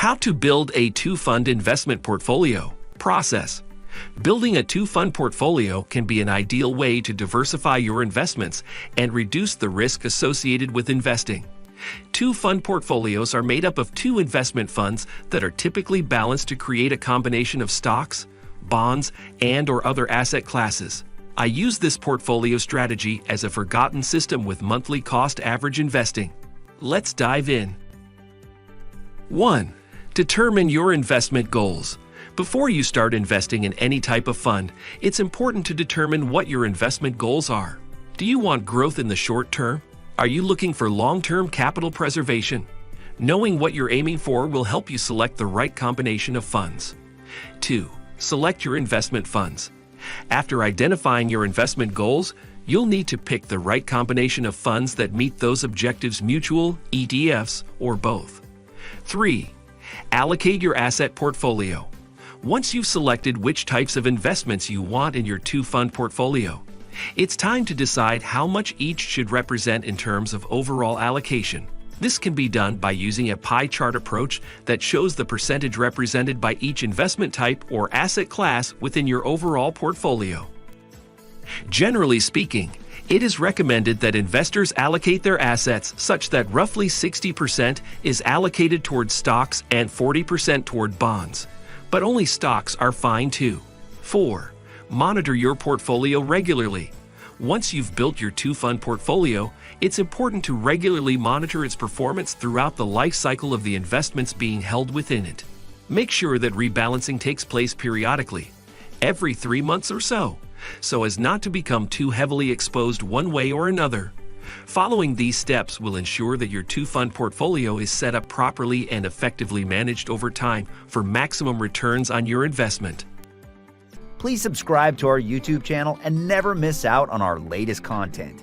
How to build a two-fund investment portfolio. Process. Building a two-fund portfolio can be an ideal way to diversify your investments and reduce the risk associated with investing. Two-fund portfolios are made up of two investment funds that are typically balanced to create a combination of stocks, bonds, and/or other asset classes. I use this portfolio strategy as a forgotten system with monthly cost average investing. Let's dive in. 1. Determine your investment goals. Before you start investing in any type of fund, it's important to determine what your investment goals are. Do you want growth in the short term? Are you looking for long-term capital preservation? Knowing what you're aiming for will help you select the right combination of funds. 2. Select your investment funds. After identifying your investment goals, you'll need to pick the right combination of funds that meet those objectives: mutual, ETFs, or both. 3. Allocate your asset portfolio. Once you've selected which types of investments you want in your two-fund portfolio, it's time to decide how much each should represent in terms of overall allocation. This can be done by using a pie chart approach that shows the percentage represented by each investment type or asset class within your overall portfolio. Generally speaking, it is recommended that investors allocate their assets such that roughly 60% is allocated toward stocks and 40% toward bonds. But only stocks are fine too. 4. Monitor your portfolio regularly. Once you've built your two-fund portfolio, it's important to regularly monitor its performance throughout the life cycle of the investments being held within it. Make sure that rebalancing takes place periodically, every 3 months or so as not to become too heavily exposed one way or another. Following these steps will ensure that your two-fund portfolio is set up properly and effectively managed over time for maximum returns on your investment. Please subscribe to our YouTube channel and never miss out on our latest content.